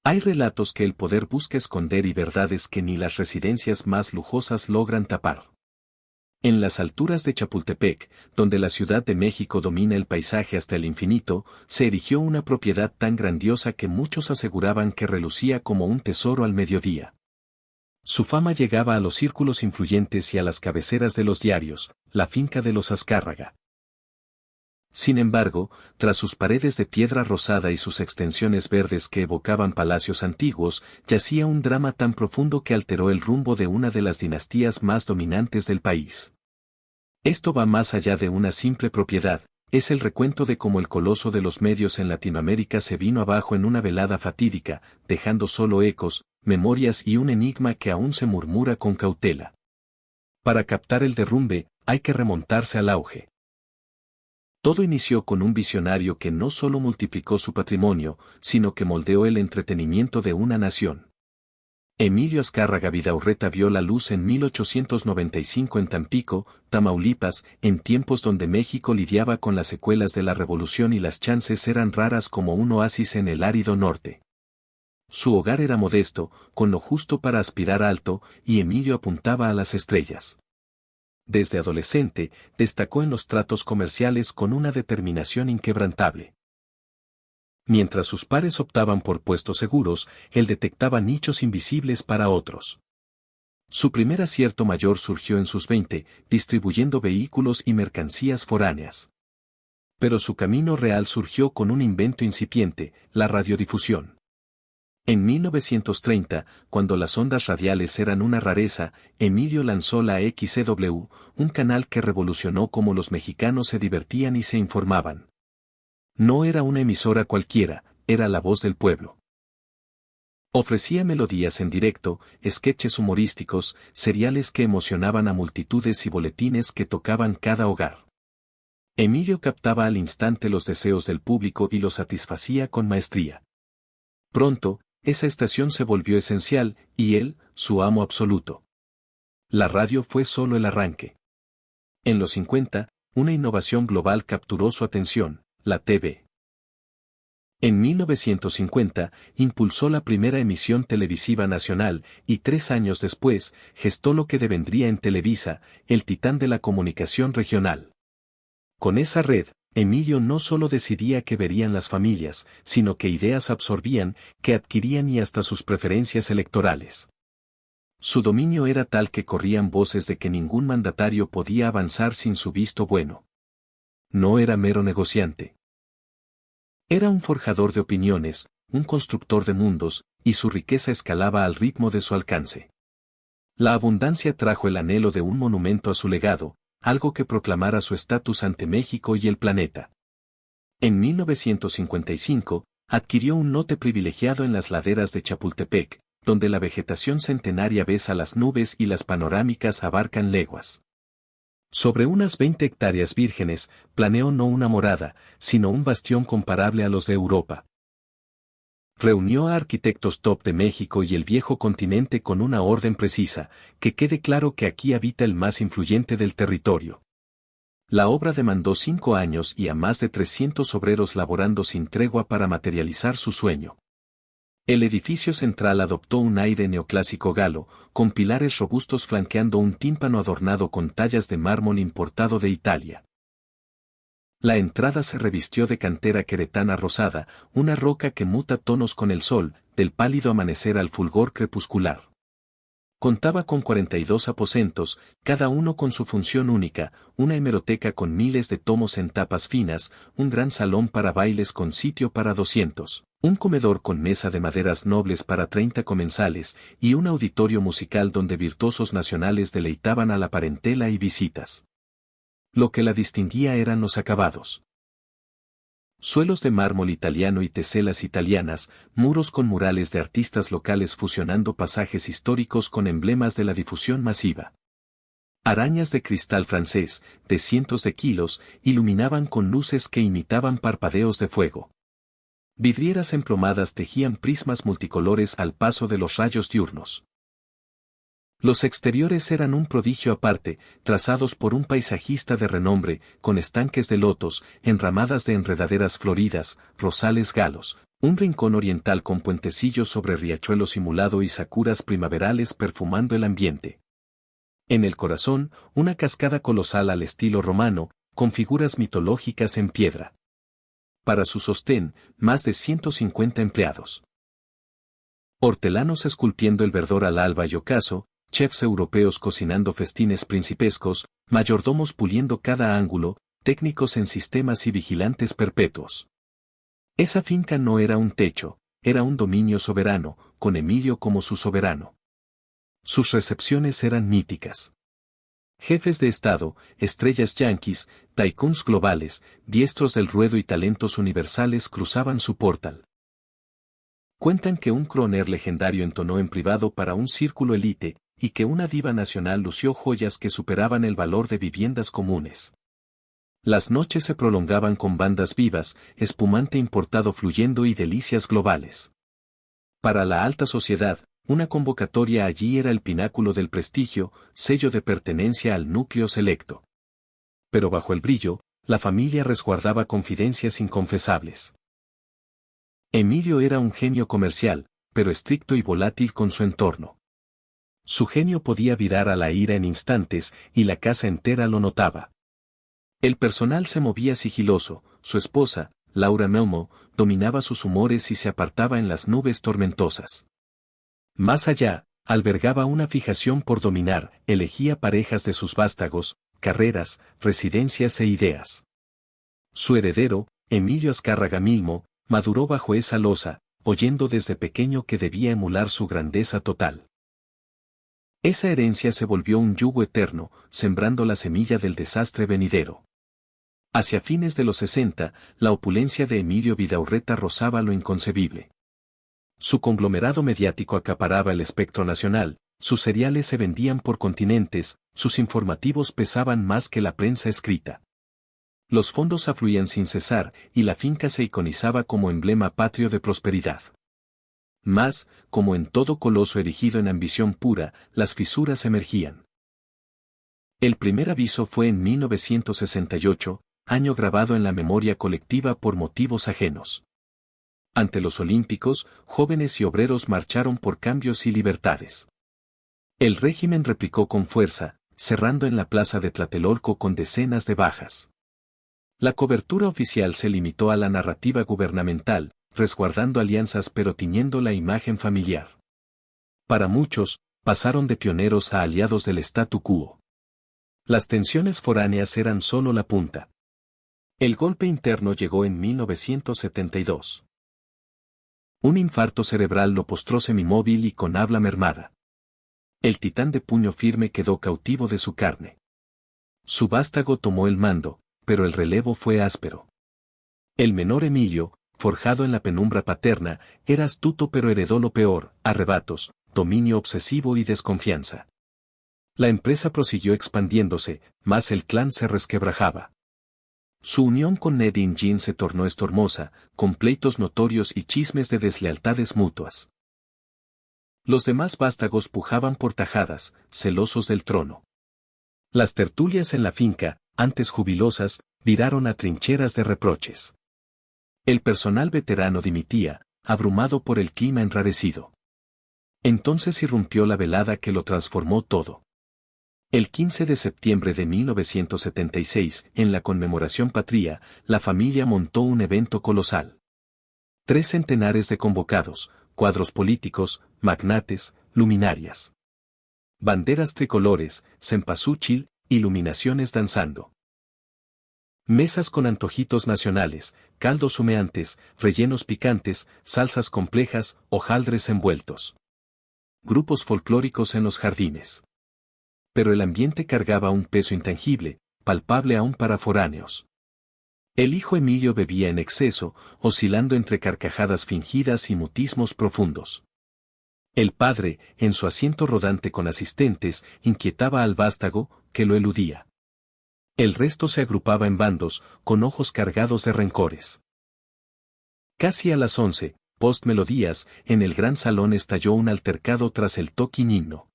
Hay relatos que el poder busca esconder y verdades que ni las residencias más lujosas logran tapar. En las alturas de Chapultepec, donde la Ciudad de México domina el paisaje hasta el infinito, se erigió una propiedad tan grandiosa que muchos aseguraban que relucía como un tesoro al mediodía. Su fama llegaba a los círculos influyentes y a las cabeceras de los diarios, la finca de los Azcárraga. Sin embargo, tras sus paredes de piedra rosada y sus extensiones verdes que evocaban palacios antiguos, yacía un drama tan profundo que alteró el rumbo de una de las dinastías más dominantes del país. Esto va más allá de una simple propiedad, es el recuento de cómo el coloso de los medios en Latinoamérica se vino abajo en una velada fatídica, dejando solo ecos, memorias y un enigma que aún se murmura con cautela. Para captar el derrumbe, hay que remontarse al auge. Todo inició con un visionario que no solo multiplicó su patrimonio, sino que moldeó el entretenimiento de una nación. Emilio Azcárraga Vidaurreta vio la luz en 1895 en Tampico, Tamaulipas, en tiempos donde México lidiaba con las secuelas de la revolución y las chances eran raras como un oasis en el árido norte. Su hogar era modesto, con lo justo para aspirar alto, y Emilio apuntaba a las estrellas. Desde adolescente, destacó en los tratos comerciales con una determinación inquebrantable. Mientras sus pares optaban por puestos seguros, él detectaba nichos invisibles para otros. Su primer acierto mayor surgió en sus 20, distribuyendo vehículos y mercancías foráneas. Pero su camino real surgió con un invento incipiente, la radiodifusión. En 1930, cuando las ondas radiales eran una rareza, Emilio lanzó la XCW, un canal que revolucionó cómo los mexicanos se divertían y se informaban. No era una emisora cualquiera, era la voz del pueblo. Ofrecía melodías en directo, sketches humorísticos, seriales que emocionaban a multitudes y boletines que tocaban cada hogar. Emilio captaba al instante los deseos del público y los satisfacía con maestría. Pronto, esa estación se volvió esencial, y él, su amo absoluto. La radio fue solo el arranque. En los 50, una innovación global capturó su atención, la TV. En 1950, impulsó la primera emisión televisiva nacional, y 3 años después, gestó lo que devendría en Televisa, el titán de la comunicación regional. Con esa red, Emilio no solo decidía qué verían las familias, sino qué ideas absorbían, que adquirían y hasta sus preferencias electorales. Su dominio era tal que corrían voces de que ningún mandatario podía avanzar sin su visto bueno. No era mero negociante. Era un forjador de opiniones, un constructor de mundos, y su riqueza escalaba al ritmo de su alcance. La abundancia trajo el anhelo de un monumento a su legado, algo que proclamara su estatus ante México y el planeta. En 1955, adquirió un lote privilegiado en las laderas de Chapultepec, donde la vegetación centenaria besa las nubes y las panorámicas abarcan leguas. Sobre unas 20 hectáreas vírgenes, planeó no una morada, sino un bastión comparable a los de Europa. Reunió a arquitectos top de México y el viejo continente con una orden precisa, que quede claro que aquí habita el más influyente del territorio. La obra demandó 5 años y a más de 300 obreros laborando sin tregua para materializar su sueño. El edificio central adoptó un aire neoclásico galo, con pilares robustos flanqueando un tímpano adornado con tallas de mármol importado de Italia. La entrada se revistió de cantera queretana rosada, una roca que muta tonos con el sol, del pálido amanecer al fulgor crepuscular. Contaba con 42 aposentos, cada uno con su función única, una hemeroteca con miles de tomos en tapas finas, un gran salón para bailes con sitio para 200, un comedor con mesa de maderas nobles para 30 comensales, y un auditorio musical donde virtuosos nacionales deleitaban a la parentela y visitas. Lo que la distinguía eran los acabados. Suelos de mármol italiano y teselas italianas, muros con murales de artistas locales fusionando pasajes históricos con emblemas de la difusión masiva. Arañas de cristal francés, de cientos de kilos, iluminaban con luces que imitaban parpadeos de fuego. Vidrieras emplomadas tejían prismas multicolores al paso de los rayos diurnos. Los exteriores eran un prodigio aparte, trazados por un paisajista de renombre, con estanques de lotos, enramadas de enredaderas floridas, rosales galos, Un rincón oriental con puentecillos sobre riachuelo simulado y sakuras primaverales perfumando el ambiente. En el corazón, una cascada colosal al estilo romano, con figuras mitológicas en piedra. Para su sostén, más de 150 empleados. Hortelanos esculpiendo el verdor al alba y ocaso, chefs europeos cocinando festines principescos, mayordomos puliendo cada ángulo, técnicos en sistemas y vigilantes perpetuos. Esa finca no era un techo, era un dominio soberano, con Emilio como su soberano. Sus recepciones eran míticas. Jefes de Estado, estrellas yanquis, tycoons globales, diestros del ruedo y talentos universales cruzaban su portal. Cuentan que un croner legendario entonó en privado para un círculo élite, y que una diva nacional lució joyas que superaban el valor de viviendas comunes. Las noches se prolongaban con bandas vivas, espumante importado fluyendo y delicias globales. Para la alta sociedad, una convocatoria allí era el pináculo del prestigio, sello de pertenencia al núcleo selecto. Pero bajo el brillo, la familia resguardaba confidencias inconfesables. Emilio era un genio comercial, pero estricto y volátil con su entorno. Su genio podía virar a la ira en instantes, y la casa entera lo notaba. El personal se movía sigiloso, su esposa, Laura Melmo, dominaba sus humores y se apartaba en las nubes tormentosas. Más allá, albergaba una fijación por dominar, elegía parejas de sus vástagos, carreras, residencias e ideas. Su heredero, Emilio Azcárraga Milmo, maduró bajo esa losa, oyendo desde pequeño que debía emular su grandeza total. Esa herencia se volvió un yugo eterno, sembrando la semilla del desastre venidero. Hacia fines de los 60, la opulencia de Emilio Vidaurreta rozaba lo inconcebible. Su conglomerado mediático acaparaba el espectro nacional, sus seriales se vendían por continentes, sus informativos pesaban más que la prensa escrita. Los fondos afluían sin cesar, y la finca se iconizaba como emblema patrio de prosperidad. Mas, como en todo coloso erigido en ambición pura, las fisuras emergían. El primer aviso fue en 1968, año grabado en la memoria colectiva por motivos ajenos. Ante los olímpicos, jóvenes y obreros marcharon por cambios y libertades. El régimen replicó con fuerza, cerrando en la plaza de Tlatelolco con decenas de bajas. La cobertura oficial se limitó a la narrativa gubernamental, resguardando alianzas pero tiñendo la imagen familiar. Para muchos, pasaron de pioneros a aliados del statu quo. Las tensiones foráneas eran solo la punta. El golpe interno llegó en 1972. Un infarto cerebral lo postró semimóvil y con habla mermada. El titán de puño firme quedó cautivo de su carne. Su vástago tomó el mando, pero el relevo fue áspero. El menor Emilio, forjado en la penumbra paterna, era astuto pero heredó lo peor, arrebatos, dominio obsesivo y desconfianza. La empresa prosiguió expandiéndose, mas el clan se resquebrajaba. Su unión con Nadine Jean se tornó estormosa, con pleitos notorios y chismes de deslealtades mutuas. Los demás vástagos pujaban por tajadas, celosos del trono. Las tertulias en la finca, antes jubilosas, viraron a trincheras de reproches. El personal veterano dimitía, abrumado por el clima enrarecido. Entonces irrumpió la velada que lo transformó todo. El 15 de septiembre de 1976, en la conmemoración patria, la familia montó un evento colosal. 3 centenares de convocados, cuadros políticos, magnates, luminarias. Banderas tricolores, cempasúchil, iluminaciones danzando. Mesas con antojitos nacionales, caldos humeantes, rellenos picantes, salsas complejas, hojaldres envueltos. Grupos folclóricos en los jardines. Pero el ambiente cargaba un peso intangible, palpable aún para foráneos. El hijo Emilio bebía en exceso, oscilando entre carcajadas fingidas y mutismos profundos. El padre, en su asiento rodante con asistentes, inquietaba al vástago, que lo eludía. El resto se agrupaba en bandos, con ojos cargados de rencores. Casi a las 11, post-melodías, en el gran salón estalló un altercado tras el toquín himno.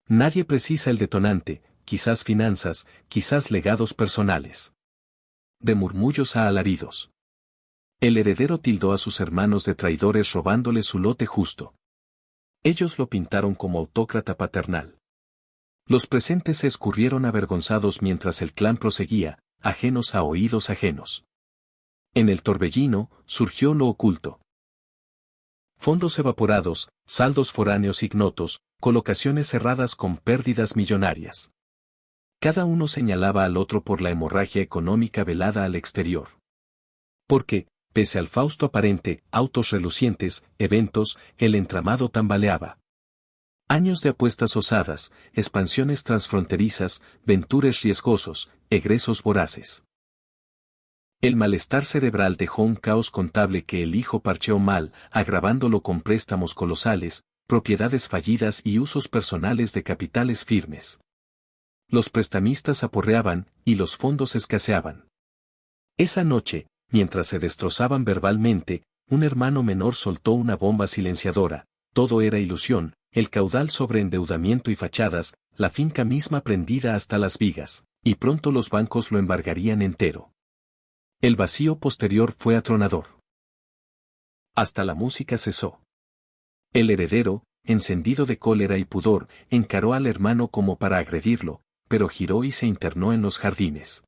Nadie precisa el detonante, quizás finanzas, quizás legados personales. De murmullos a alaridos. El heredero tildó a sus hermanos de traidores robándole su lote justo. Ellos lo pintaron como autócrata paternal. Los presentes se escurrieron avergonzados mientras el clan proseguía, ajenos a oídos ajenos. En el torbellino, surgió lo oculto. Fondos evaporados, saldos foráneos ignotos, colocaciones cerradas con pérdidas millonarias. Cada uno señalaba al otro por la hemorragia económica velada al exterior. Porque, pese al fausto aparente, autos relucientes, eventos, el entramado tambaleaba. Años de apuestas osadas, expansiones transfronterizas, ventures riesgosos, egresos voraces. El malestar cerebral dejó un caos contable que el hijo parcheó mal, agravándolo con préstamos colosales, propiedades fallidas y usos personales de capitales firmes. Los prestamistas aporreaban, y los fondos escaseaban. Esa noche, mientras se destrozaban verbalmente, un hermano menor soltó una bomba silenciadora. Todo era ilusión, el caudal sobre endeudamiento y fachadas, la finca misma prendida hasta las vigas, y pronto los bancos lo embargarían entero. El vacío posterior fue atronador. Hasta la música cesó. El heredero, encendido de cólera y pudor, encaró al hermano como para agredirlo, pero giró y se internó en los jardines.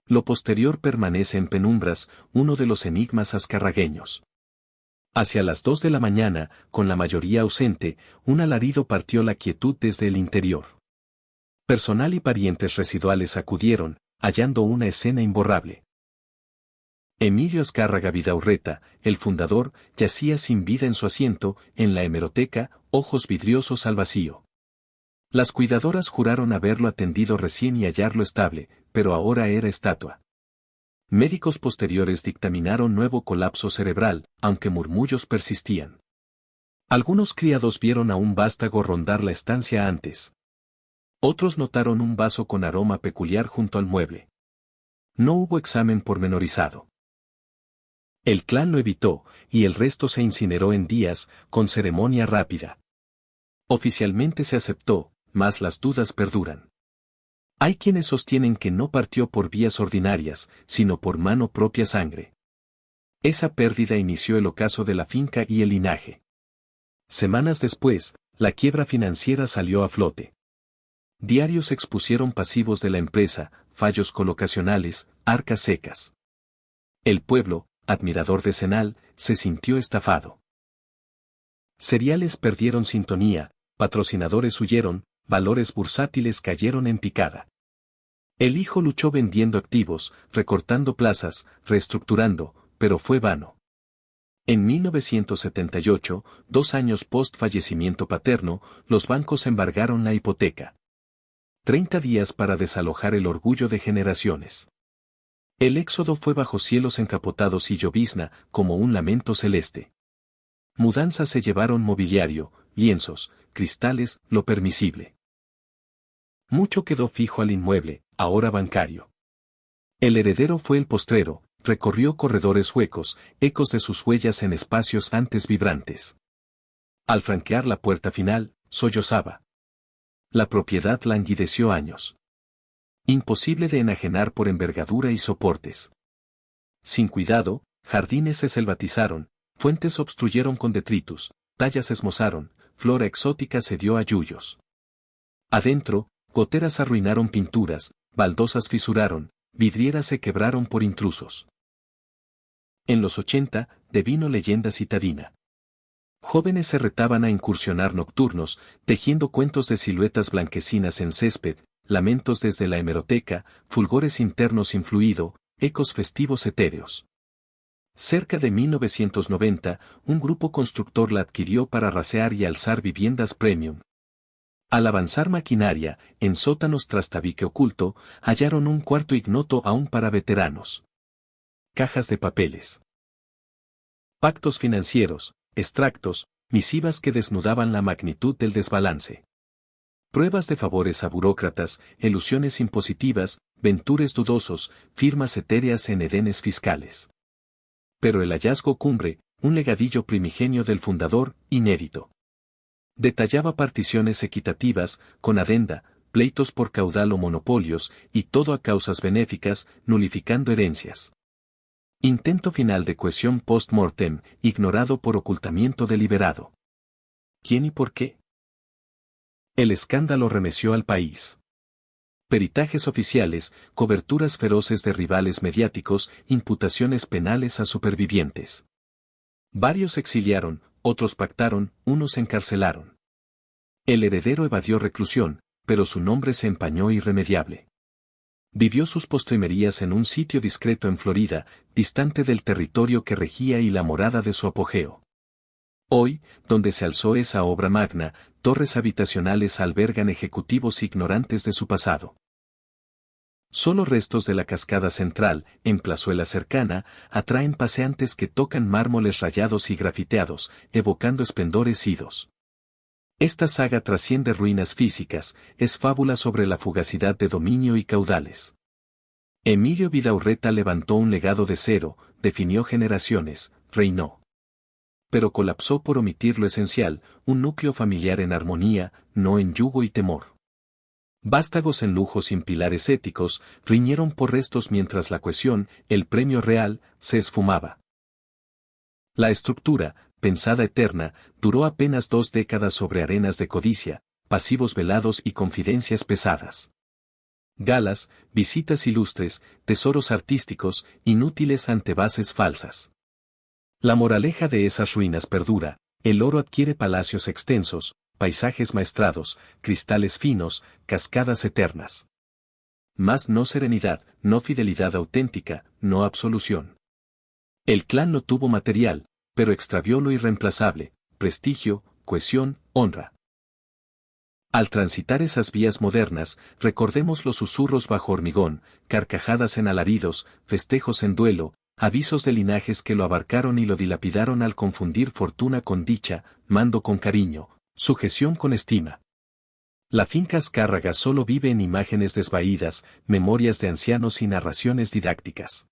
Lo posterior permanece en penumbras, uno de los enigmas ascarragueños. Hacia las 2 de la mañana, con la mayoría ausente, un alarido partió la quietud desde el interior. Personal y parientes residuales acudieron, hallando una escena imborrable. Emilio Azcárraga Vidaurreta, el fundador, yacía sin vida en su asiento, en la hemeroteca, ojos vidriosos al vacío. Las cuidadoras juraron haberlo atendido recién y hallarlo estable, pero ahora era estatua. Médicos posteriores dictaminaron nuevo colapso cerebral, aunque murmullos persistían. Algunos criados vieron a un vástago rondar la estancia antes. Otros notaron un vaso con aroma peculiar junto al mueble. No hubo examen pormenorizado. El clan lo evitó, y el resto se incineró en días, con ceremonia rápida. Oficialmente se aceptó, mas las dudas perduran. Hay quienes sostienen que no partió por vías ordinarias, sino por mano propia sangre. Esa pérdida inició el ocaso de la finca y el linaje. Semanas después, la quiebra financiera salió a flote. Diarios expusieron pasivos de la empresa, fallos colocacionales, arcas secas. El pueblo, admirador de Cenal, se sintió estafado. Cereales perdieron sintonía, patrocinadores huyeron, valores bursátiles cayeron en picada. El hijo luchó vendiendo activos, recortando plazas, reestructurando, pero fue vano. En 1978, 2 años post fallecimiento paterno, los bancos embargaron la hipoteca. 30 días para desalojar el orgullo de generaciones. El éxodo fue bajo cielos encapotados y llovizna, como un lamento celeste. Mudanzas se llevaron mobiliario, lienzos, cristales, lo permisible. Mucho quedó fijo al inmueble, ahora bancario. El heredero fue el postrero, recorrió corredores huecos, ecos de sus huellas en espacios antes vibrantes. Al franquear la puerta final, sollozaba. La propiedad languideció años. Imposible de enajenar por envergadura y soportes. Sin cuidado, jardines se selvatizaron, fuentes obstruyeron con detritus, tallas esmozaron, flora exótica se dio a yuyos. Adentro, goteras arruinaron pinturas, baldosas fisuraron, vidrieras se quebraron por intrusos. En los 80, devino leyenda citadina. Jóvenes se retaban a incursionar nocturnos, tejiendo cuentos de siluetas blanquecinas en césped, lamentos desde la hemeroteca, fulgores internos sin fluido, ecos festivos etéreos. Cerca de 1990, un grupo constructor la adquirió para rasear y alzar viviendas premium. Al avanzar maquinaria, en sótanos tras tabique oculto, hallaron un cuarto ignoto aún para veteranos. Cajas de papeles. Pactos financieros, extractos, misivas que desnudaban la magnitud del desbalance. Pruebas de favores a burócratas, elusiones impositivas, ventures dudosos, firmas etéreas en edenes fiscales. Pero el hallazgo cumbre, un legadillo primigenio del fundador, inédito. Detallaba particiones equitativas, con adenda, pleitos por caudal o monopolios, y todo a causas benéficas, nulificando herencias. Intento final de cohesión post-mortem, ignorado por ocultamiento deliberado. ¿Quién y por qué? El escándalo remeció al país. Peritajes oficiales, coberturas feroces de rivales mediáticos, imputaciones penales a supervivientes. Varios se exiliaron, otros pactaron, unos se encarcelaron. El heredero evadió reclusión, pero su nombre se empañó irremediable. Vivió sus postrimerías en un sitio discreto en Florida, distante del territorio que regía y la morada de su apogeo. Hoy, donde se alzó esa obra magna, torres habitacionales albergan ejecutivos ignorantes de su pasado. Solo restos de la cascada central, en plazuela cercana, atraen paseantes que tocan mármoles rayados y grafiteados, evocando esplendores idos. Esta saga trasciende ruinas físicas, es fábula sobre la fugacidad de dominio y caudales. Emilio Vidaurreta levantó un legado de cero, definió generaciones, reinó. Pero colapsó por omitir lo esencial, un núcleo familiar en armonía, no en yugo y temor. Vástagos en lujos sin pilares éticos, riñeron por restos mientras la cohesión, el premio real, se esfumaba. La estructura, pensada eterna, duró apenas 2 décadas sobre arenas de codicia, pasivos velados y confidencias pesadas. Galas, visitas ilustres, tesoros artísticos, inútiles ante bases falsas. La moraleja de esas ruinas perdura, el oro adquiere palacios extensos, paisajes maestrados, cristales finos, cascadas eternas. Mas no serenidad, no fidelidad auténtica, no absolución. El clan no tuvo material, pero extravió lo irreemplazable, prestigio, cohesión, honra. Al transitar esas vías modernas, recordemos los susurros bajo hormigón, carcajadas en alaridos, festejos en duelo, avisos de linajes que lo abarcaron y lo dilapidaron al confundir fortuna con dicha, mando con cariño, sujeción con estima. La finca Azcárraga solo vive en imágenes desvaídas, memorias de ancianos y narraciones didácticas.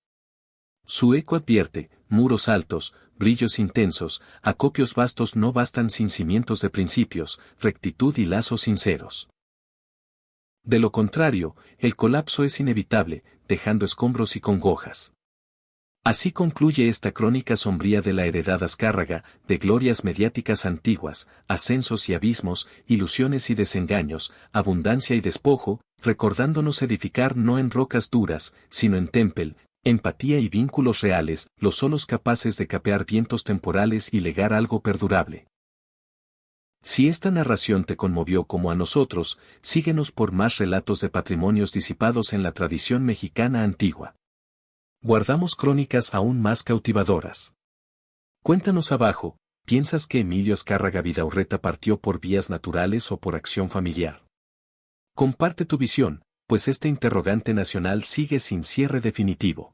Su eco advierte, muros altos, brillos intensos, acopios vastos no bastan sin cimientos de principios, rectitud y lazos sinceros. De lo contrario, el colapso es inevitable, dejando escombros y congojas. Así concluye esta crónica sombría de la heredad Azcárraga, de glorias mediáticas antiguas, ascensos y abismos, ilusiones y desengaños, abundancia y despojo, recordándonos edificar no en rocas duras, sino en témpel, empatía y vínculos reales, los solos capaces de capear vientos temporales y legar algo perdurable. Si esta narración te conmovió como a nosotros, síguenos por más relatos de patrimonios disipados en la tradición mexicana antigua. Guardamos crónicas aún más cautivadoras. Cuéntanos abajo, ¿piensas que Emilio Azcárraga Vidaurreta partió por vías naturales o por acción familiar? Comparte tu visión, pues este interrogante nacional sigue sin cierre definitivo.